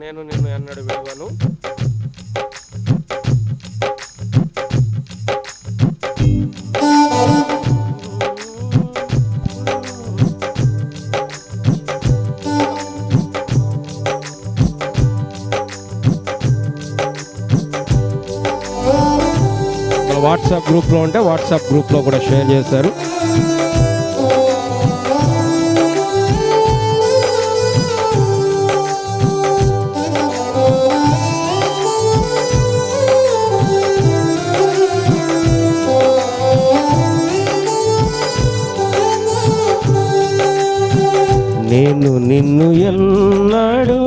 నేను నిన్ను ఎన్నడూ విడువను. వాట్సాప్ గ్రూప్లో ఉంటే వాట్సాప్ గ్రూప్లో కూడా షేర్ చేశారు. నేను నిన్ను ఎన్నడూ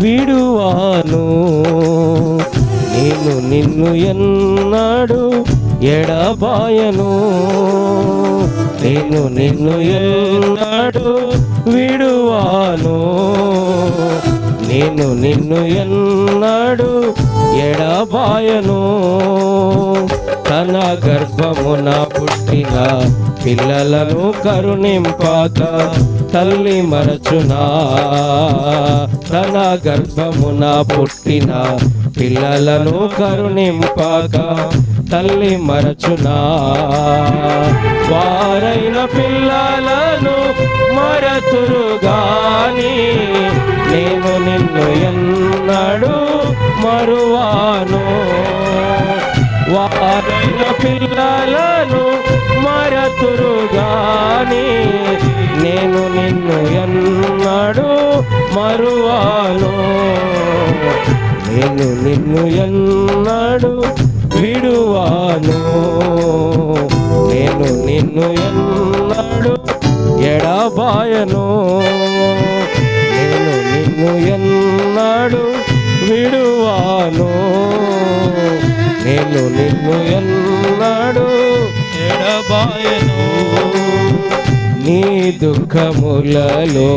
విడువాను, నేను నిన్ను ఎన్నడూ ఎడబాయను, నేను నిన్ను ఎన్నడూ విడువాను, నేను నిన్ను ఎన్నడూ ఎడబాయను. తన గర్భమున పుట్టిన పిల్లలను కరుణింపాక తల్లి మరచునా, తన గర్భమున పుట్టిన పిల్లలను కరుణింపాక తల్లి మరచునా. వారైన పిల్లలను మరతురుగాని నేను నిన్ను ఎన్నడూ మరువాను. వారైన పిల్లలను మరతురుగాని నేను నిన్ను ఎన్నడూ మరువాను. నేను నిన్ను ఎన్నడూ విడువాను, నేను నిన్ను ఎన్నడూ ఎడబాయను, నేను నిన్ను ఎన్నడూ విడువాను, నేను నిన్ను ఎన్నడూ ఎడబాయను. నీ దుఃఖములలో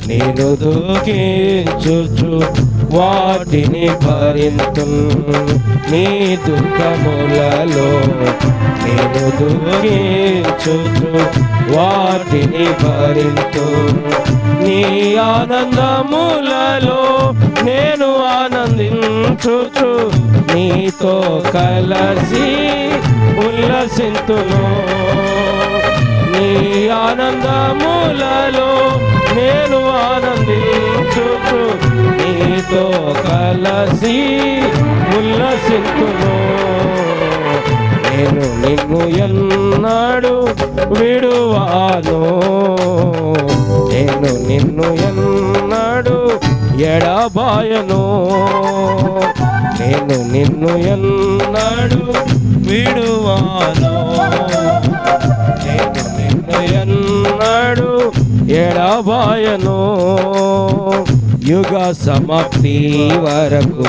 నేను దుఃఖించుచు వాటిని భరింతు, నీ దుఃఖములలో నేను దుఃఖించుచు వాటిని భరింతు, నీ ఆనందములలో నేను ఆనందించుచు నీతో కలసి ఉల్లసింతును. నీ ఆనందములలో నేను ఆనందించుచు నీతో కలసి ఉల్లసింతును. నేను నిన్ను ఎన్నడూ విడువాను, నేను నిన్ను ఎన్నడూ ఎడబాయను, నేను నిన్ను ఎన్నడూ విడువాను, నేను నిన్ను ఎన్నడూ ఎడబాయను. యుగ సమాప్తి వరకు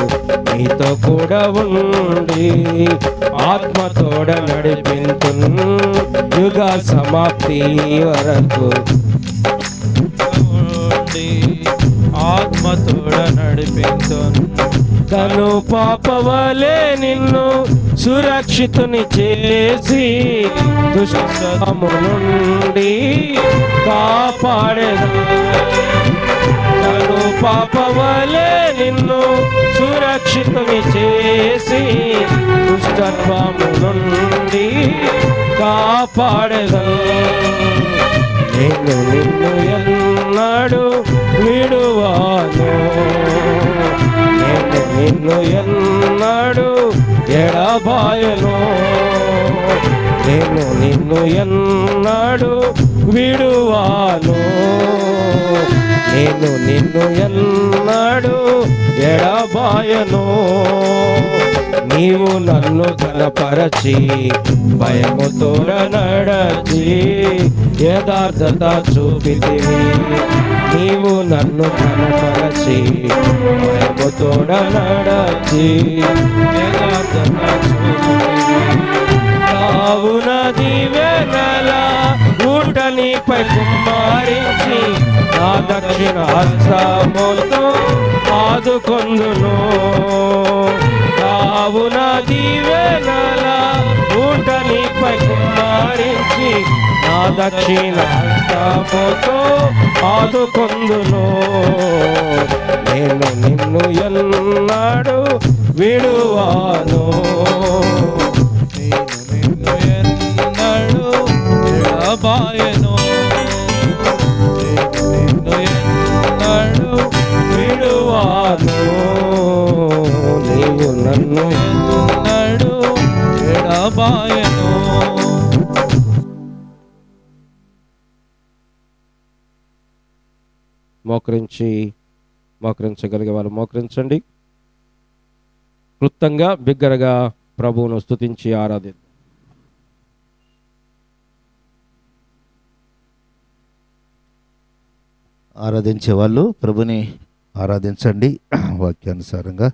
నీతో కూడా ఉండి ఆత్మతోడ నడిపింతును. యుగ సమాప్తి వరకు ఆత్మతోడ నడిపింతును. కను పాపవలే నిన్ను సురక్షితుని చేసి దుష్టము నుండి కాపాడెదను. కను పాపవలే నిన్ను సురక్షితుని చేసి దుష్టత్వము నుండి కాపాడెదను. నేను నిన్ను ఎన్నడూ విడువాను, నేను నిన్ను ఎన్నడూ ఎడబాయను, నేను నిన్ను ఎన్నడూ విడువాను, నేను నిన్ను ఎన్నడూ ఎడబాయను. నీవు నన్ను కనపరచి భయముతోడ నడచి యథార్థత చూపితివి. నీవు నన్ను కనపరచి భయముతోడ నడచి యథార్థత చూపితివి. కావున దీవెనల ఊటనిపై కుమారించి నా దక్షిణ హస్తముతో ఆదుకొందును. కావున దీవెనల ఊటనిపై కుమారించి నా దక్షిణ హస్తముతో ఆదుకొందును. నేను నిన్ను ఎన్నడు విడువాను, నేను నిన్ను ఎన్నడు విడబాయను, నేను నిన్ను ఎన్నడు విడువాను. నీవు నన్ను ఎన్నడు విడబాయను. మోకరించగలిగే వాళ్ళు మోకరించండి. క్లుప్తంగా బిగ్గరగా ప్రభువును స్తుతించి ఆరాధిద్దాం. ఆరాధించే వాళ్ళు ప్రభుని ఆరాధించండి వాక్యానుసారంగా.